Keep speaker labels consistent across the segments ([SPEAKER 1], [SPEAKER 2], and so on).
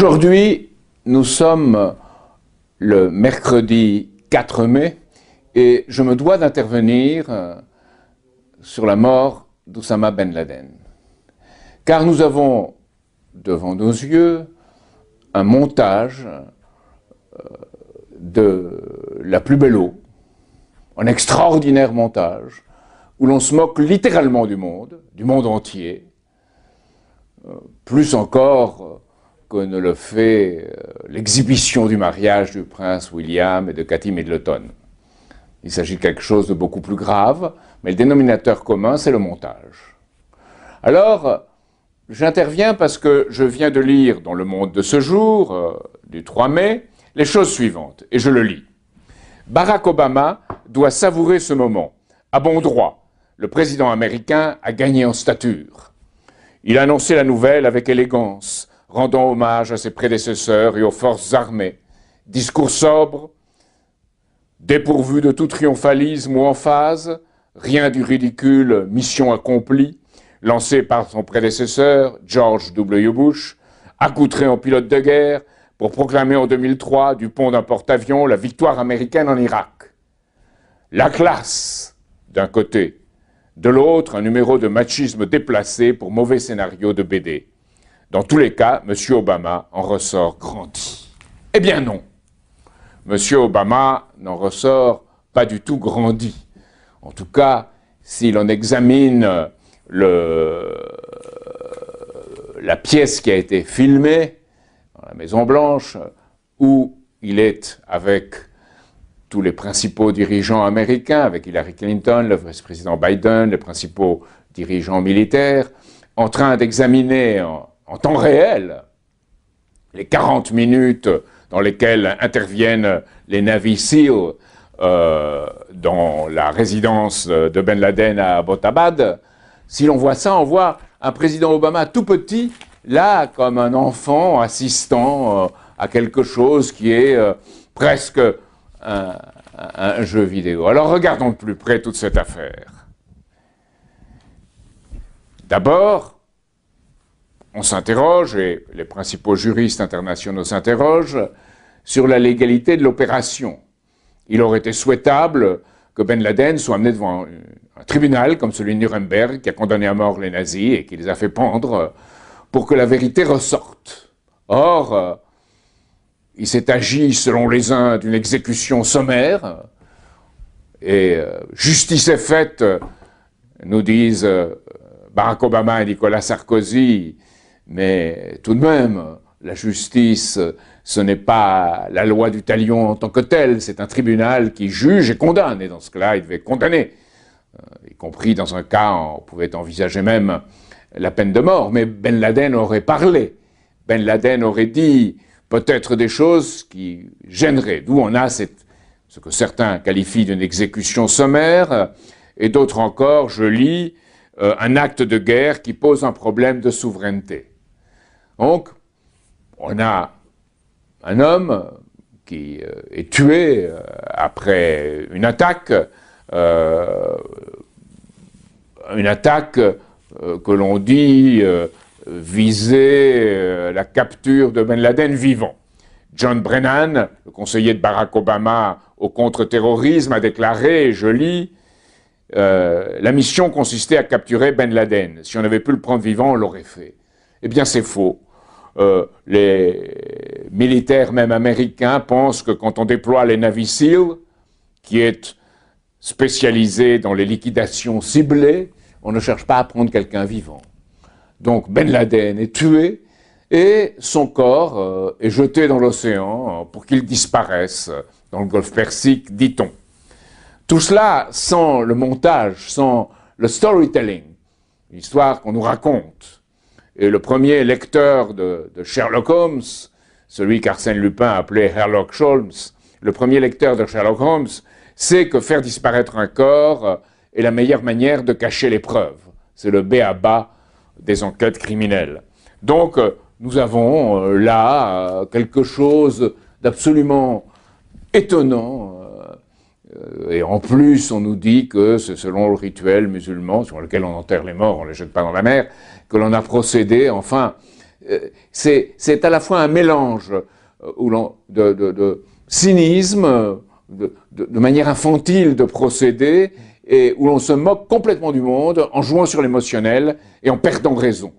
[SPEAKER 1] Aujourd'hui, nous sommes le mercredi 4 mai et je me dois d'intervenir sur la mort d'Oussama Ben Laden. Car nous avons devant nos yeux un montage de La plus belle eau, un extraordinaire montage où l'on se moque littéralement du monde entier, plus encore que ne le fait l'exhibition du mariage du prince William et de Cathy Middleton. Il s'agit de quelque chose de beaucoup plus grave, mais le dénominateur commun, c'est le montage. Alors, j'interviens parce que je viens de lire dans Le Monde de ce jour, du 3 mai, les choses suivantes, et je le lis. Barack Obama doit savourer ce moment. À bon droit, le président américain a gagné en stature. Il a annoncé la nouvelle avec élégance, rendant hommage à ses prédécesseurs et aux forces armées. Discours sobre, dépourvu de tout triomphalisme ou emphase, rien du ridicule mission accomplie, lancé par son prédécesseur, George W. Bush, accoutré en pilote de guerre, pour proclamer en 2003, du pont d'un porte-avions, la victoire américaine en Irak. La classe, d'un côté, de l'autre, un numéro de machisme déplacé pour mauvais scénario de BD. Dans tous les cas, M. Obama en ressort grandi. Eh bien non, M. Obama n'en ressort pas du tout grandi. En tout cas, si l'on examine la pièce qui a été filmée dans la Maison-Blanche, où il est avec tous les principaux dirigeants américains, avec Hillary Clinton, le vice-président Biden, les principaux dirigeants militaires, en train d'examiner en temps réel les 40 minutes dans lesquelles interviennent les Navy SEAL dans la résidence de Ben Laden à Abbottabad. Si l'on voit ça, on voit un président Obama tout petit, là, comme un enfant assistant à quelque chose qui est presque un jeu vidéo. Alors regardons de plus près toute cette affaire. D'abord, on s'interroge, et les principaux juristes internationaux s'interrogent, sur la légalité de l'opération. Il aurait été souhaitable que Ben Laden soit amené devant un tribunal comme celui de Nuremberg, qui a condamné à mort les nazis et qui les a fait pendre, pour que la vérité ressorte. Or, il s'est agi, selon les uns, d'une exécution sommaire, et justice est faite, nous disent Barack Obama et Nicolas Sarkozy, mais tout de même, la justice, ce n'est pas la loi du talion en tant que telle, c'est un tribunal qui juge et condamne, et dans ce cas-là, il devait condamner, y compris dans un cas, on pouvait envisager même la peine de mort, mais Ben Laden aurait parlé, Ben Laden aurait dit peut-être des choses qui gêneraient, d'où on a ce que certains qualifient d'une exécution sommaire, et d'autres encore, je lis, un acte de guerre qui pose un problème de souveraineté. Donc, on a un homme qui est tué après une attaque que l'on dit visait la capture de Ben Laden vivant. John Brennan, le conseiller de Barack Obama au contre-terrorisme, a déclaré, et je lis, la mission consistait à capturer Ben Laden. Si on avait pu le prendre vivant, on l'aurait fait. Eh bien, c'est faux. Les militaires, même américains, pensent que quand on déploie les Navy SEAL, qui est spécialisé dans les liquidations ciblées, on ne cherche pas à prendre quelqu'un vivant. Donc, Ben Laden est tué et son corps est jeté dans l'océan pour qu'il disparaisse dans le golfe Persique, dit-on. Tout cela sans le montage, sans le storytelling, l'histoire qu'on nous raconte. Et le premier lecteur de Sherlock Holmes, celui qu'Arsène Lupin appelait Sherlock Holmes, le premier lecteur de Sherlock Holmes, sait que faire disparaître un corps est la meilleure manière de cacher les preuves. C'est le b.a.-ba des enquêtes criminelles. Donc, nous avons là quelque chose d'absolument étonnant. Et en plus, on nous dit que c'est selon le rituel musulman, sur lequel on enterre les morts, on ne les jette pas dans la mer, que l'on a procédé, enfin, c'est à la fois un mélange de cynisme, de manière infantile de procéder, et où l'on se moque complètement du monde en jouant sur l'émotionnel et en perdant raison.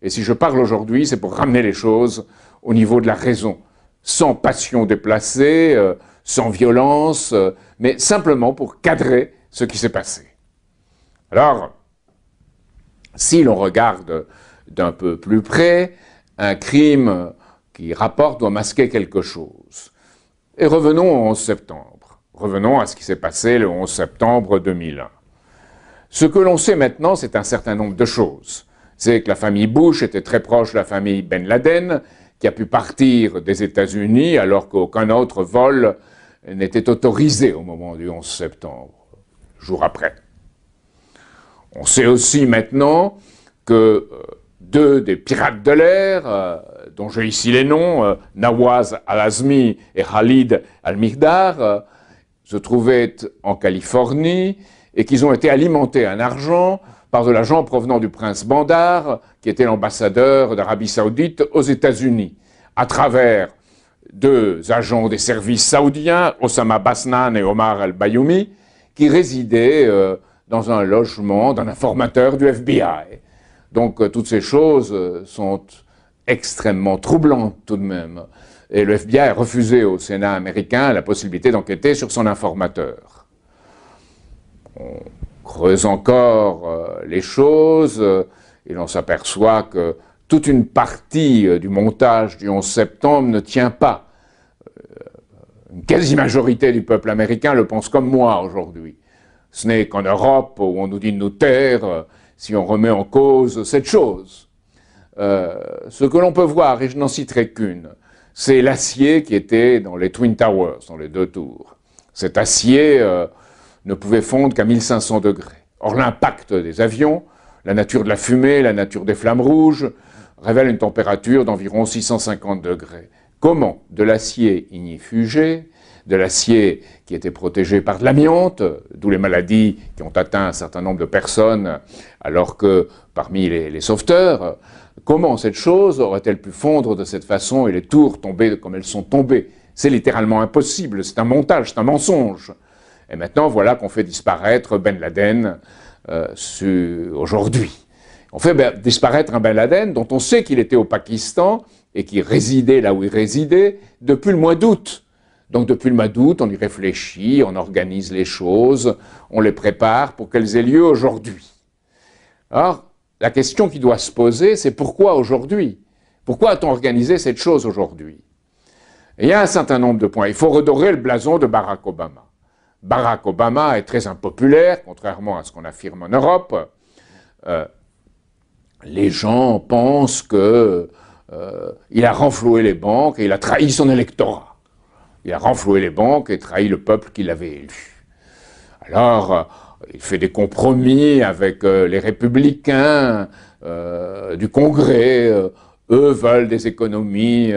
[SPEAKER 1] Et si je parle aujourd'hui, c'est pour ramener les choses au niveau de la raison, sans passion déplacée, sans violence, mais simplement pour cadrer ce qui s'est passé. Alors, si l'on regarde d'un peu plus près, un crime qui rapporte doit masquer quelque chose. Et revenons au 11 septembre. Revenons à ce qui s'est passé le 11 septembre 2001. Ce que l'on sait maintenant, c'est un certain nombre de choses. C'est que la famille Bush était très proche de la famille Ben Laden, qui a pu partir des États-Unis alors qu'aucun autre vol n'était autorisé au moment du 11 septembre, jour après. On sait aussi maintenant que deux des pirates de l'air, dont j'ai ici les noms, Nawaz al-Azmi et Khalid al-Mihdar, se trouvaient en Californie et qu'ils ont été alimentés en argent par de l'argent provenant du prince Bandar, qui était l'ambassadeur d'Arabie Saoudite aux États-Unis, à travers deux agents des services saoudiens, Osama Basnan et Omar al-Bayoumi, qui résidaient dans un logement d'un informateur du FBI. Donc toutes ces choses sont extrêmement troublantes tout de même. Et le FBI a refusé au Sénat américain la possibilité d'enquêter sur son informateur. On creuse encore les choses et l'on s'aperçoit que toute une partie du montage du 11 septembre ne tient pas. Une quasi-majorité du peuple américain le pense comme moi aujourd'hui. Ce n'est qu'en Europe où on nous dit de nous taire si on remet en cause cette chose. Ce que l'on peut voir, et je n'en citerai qu'une, c'est l'acier qui était dans les Twin Towers, dans les deux tours. Cet acier ne pouvait fondre qu'à 1500 degrés. Or, l'impact des avions, la nature de la fumée, la nature des flammes rouges, révèle une température d'environ 650 degrés. Comment de l'acier ignifugé, de l'acier qui était protégé par de l'amiante, d'où les maladies qui ont atteint un certain nombre de personnes, alors que parmi les sauveteurs, comment cette chose aurait-elle pu fondre de cette façon et les tours tomber comme elles sont tombées? C'est littéralement impossible, c'est un montage, c'est un mensonge. Et maintenant, voilà qu'on fait disparaître Ben Laden aujourd'hui. On fait disparaître un Ben Laden dont on sait qu'il était au Pakistan et qui résidait là où il résidait depuis le mois d'août. Donc depuis le mois d'août, on y réfléchit, on organise les choses, on les prépare pour qu'elles aient lieu aujourd'hui. Alors, la question qui doit se poser, c'est pourquoi aujourd'hui? Pourquoi a-t-on organisé cette chose aujourd'hui? Et il y a un certain nombre de points. Il faut redorer le blason de Barack Obama. Barack Obama est très impopulaire, contrairement à ce qu'on affirme en Europe. Les gens pensent qu'il a renfloué les banques et il a trahi son électorat. Il a renfloué les banques et trahi le peuple qui l'avait élu. Alors, il fait des compromis avec les républicains du Congrès. Eux veulent des économies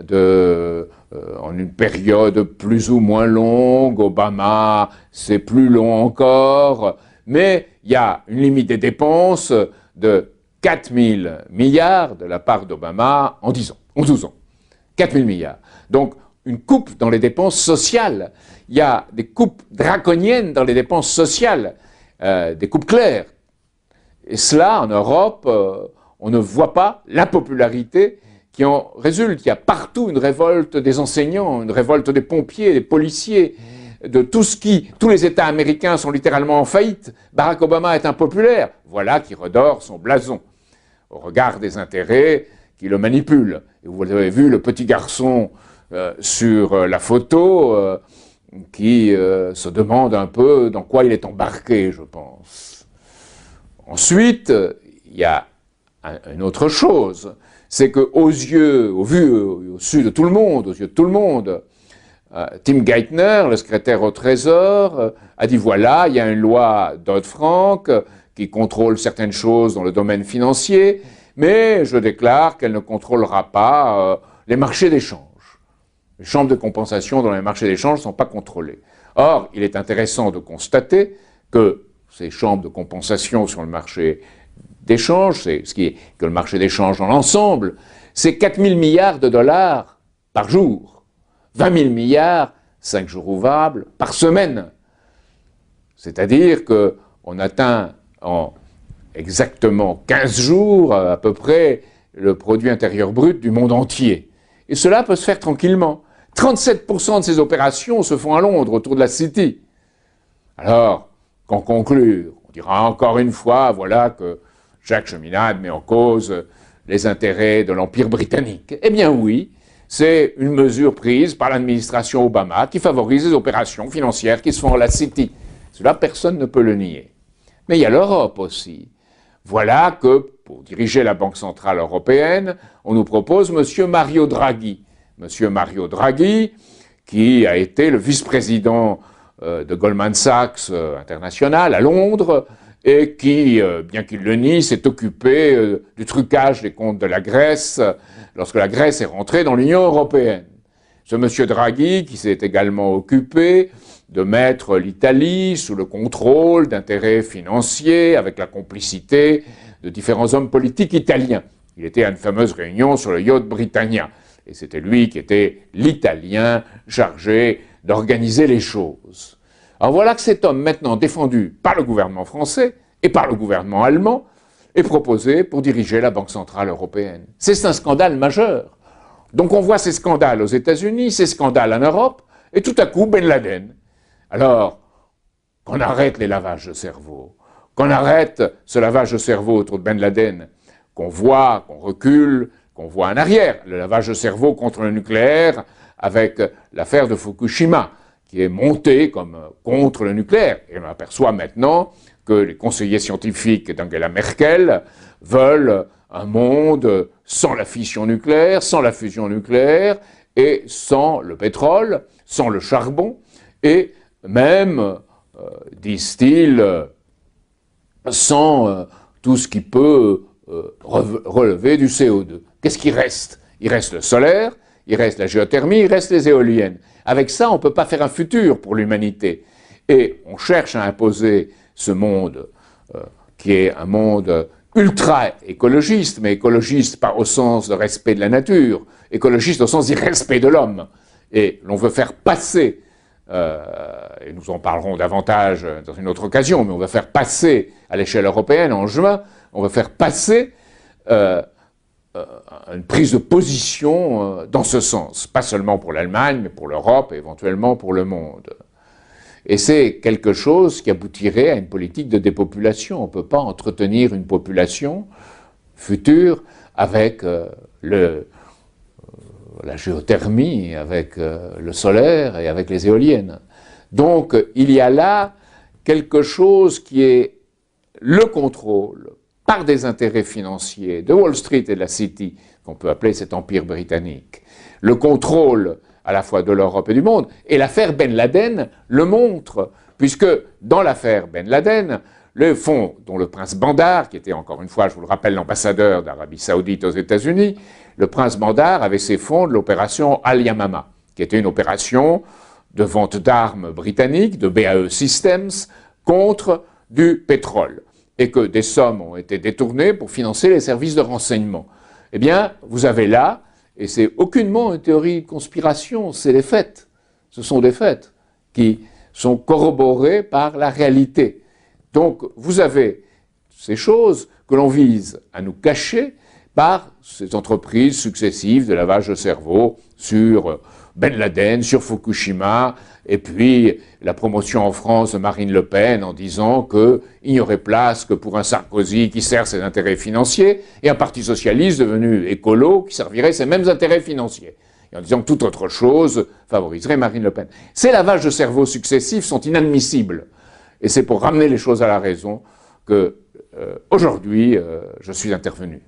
[SPEAKER 1] en une période plus ou moins longue. Obama, c'est plus long encore. Mais il y a une limite des dépenses de 4 000 milliards de la part d'Obama en 10 ans, en 12 ans. 4 000 milliards. Donc, une coupe dans les dépenses sociales. Il y a des coupes draconiennes dans les dépenses sociales, des coupes claires. Et cela, en Europe, on ne voit pas la popularité qui en résulte. Il y a partout une révolte des enseignants, une révolte des pompiers, des policiers, de tout ce qui... Tous les États américains sont littéralement en faillite. Barack Obama est impopulaire. Voilà qui redore son blason, au regard des intérêts qui le manipulent. Et vous avez vu le petit garçon sur la photo qui se demande un peu dans quoi il est embarqué, je pense. Ensuite, il y a une autre chose, c'est qu'aux yeux, au su de tout le monde, aux yeux de tout le monde, Tim Geithner, le secrétaire au Trésor, a dit voilà, il y a une loi Dodd-Frank qui contrôle certaines choses dans le domaine financier, mais je déclare qu'elle ne contrôlera pas les marchés d'échange. Les chambres de compensation dans les marchés d'échange ne sont pas contrôlées. Or, il est intéressant de constater que ces chambres de compensation sur le marché d'échange, c'est ce qui est que le marché d'échange dans l'ensemble, c'est 4 000 milliards de dollars par jour, 20 000 milliards, 5 jours ouvrables, par semaine. C'est-à-dire qu'on atteint en exactement 15 jours à peu près le produit intérieur brut du monde entier. Et cela peut se faire tranquillement. 37% de ces opérations se font à Londres, autour de la City. Alors, qu'en conclure, on dira encore une fois, voilà que Jacques Cheminade met en cause les intérêts de l'Empire britannique. Eh bien oui, c'est une mesure prise par l'administration Obama qui favorise les opérations financières qui se font à la City. Cela, personne ne peut le nier. Mais il y a l'Europe aussi. Voilà que, pour diriger la Banque Centrale Européenne, on nous propose M. Mario Draghi. M. Mario Draghi, qui a été le vice-président de Goldman Sachs International à Londres, et qui, bien qu'il le nie, s'est occupé du trucage des comptes de la Grèce lorsque la Grèce est rentrée dans l'Union européenne. Ce monsieur Draghi, qui s'est également occupé de mettre l'Italie sous le contrôle d'intérêts financiers avec la complicité de différents hommes politiques italiens. Il était à une fameuse réunion sur le yacht Britannia, et c'était lui qui était l'Italien chargé d'organiser les choses. Alors voilà que cet homme, maintenant défendu par le gouvernement français et par le gouvernement allemand, est proposé pour diriger la Banque Centrale Européenne. C'est un scandale majeur. Donc on voit ces scandales aux États-Unis, ces scandales en Europe, et tout à coup Ben Laden. Alors, qu'on arrête les lavages de cerveau, qu'on arrête ce lavage de cerveau autour de Ben Laden, qu'on voit, qu'on recule, qu'on voit en arrière, le lavage de cerveau contre le nucléaire avec l'affaire de Fukushima, qui est montée comme contre le nucléaire. Et on aperçoit maintenant que les conseillers scientifiques d'Angela Merkel veulent un monde sans la fission nucléaire, sans la fusion nucléaire, et sans le pétrole, sans le charbon, et même, disent-ils, sans tout ce qui peut relever du CO2. Qu'est-ce qui reste? Il reste le solaire, il reste la géothermie, il reste les éoliennes. Avec ça, on ne peut pas faire un futur pour l'humanité. Et on cherche à imposer ce monde qui est un monde ultra-écologiste, mais écologiste pas au sens de respect de la nature, écologiste au sens d'irrespect de l'homme. Et l'on veut faire passer, et nous en parlerons davantage dans une autre occasion, mais on veut faire passer à l'échelle européenne en juin, on veut faire passer une prise de position dans ce sens, pas seulement pour l'Allemagne, mais pour l'Europe et éventuellement pour le monde. Et c'est quelque chose qui aboutirait à une politique de dépopulation. On ne peut pas entretenir une population future avec la géothermie, avec le solaire et avec les éoliennes. Donc il y a là quelque chose qui est le contrôle par des intérêts financiers de Wall Street et de la City, qu'on peut appeler cet empire britannique, le contrôle à la fois de l'Europe et du monde. Et l'affaire Ben Laden le montre, puisque dans l'affaire Ben Laden, le fonds dont le prince Bandar, qui était encore une fois, je vous le rappelle, l'ambassadeur d'Arabie Saoudite aux États-Unis, le prince Bandar avait ses fonds de l'opération Al-Yamama, qui était une opération de vente d'armes britanniques, de BAE Systems, contre du pétrole, et que des sommes ont été détournées pour financer les services de renseignement. Eh bien, vous avez là, et c'est aucunement une théorie de conspiration, c'est des faits. Ce sont des faits qui sont corroborés par la réalité. Donc, vous avez ces choses que l'on vise à nous cacher par ces entreprises successives de lavage de cerveau sur Ben Laden, sur Fukushima, et puis la promotion en France de Marine Le Pen en disant qu'il n'y aurait place que pour un Sarkozy qui sert ses intérêts financiers et un parti socialiste devenu écolo qui servirait ses mêmes intérêts financiers. Et en disant que toute autre chose favoriserait Marine Le Pen. Ces lavages de cerveau successifs sont inadmissibles. Et c'est pour ramener les choses à la raison que aujourd'hui je suis intervenu.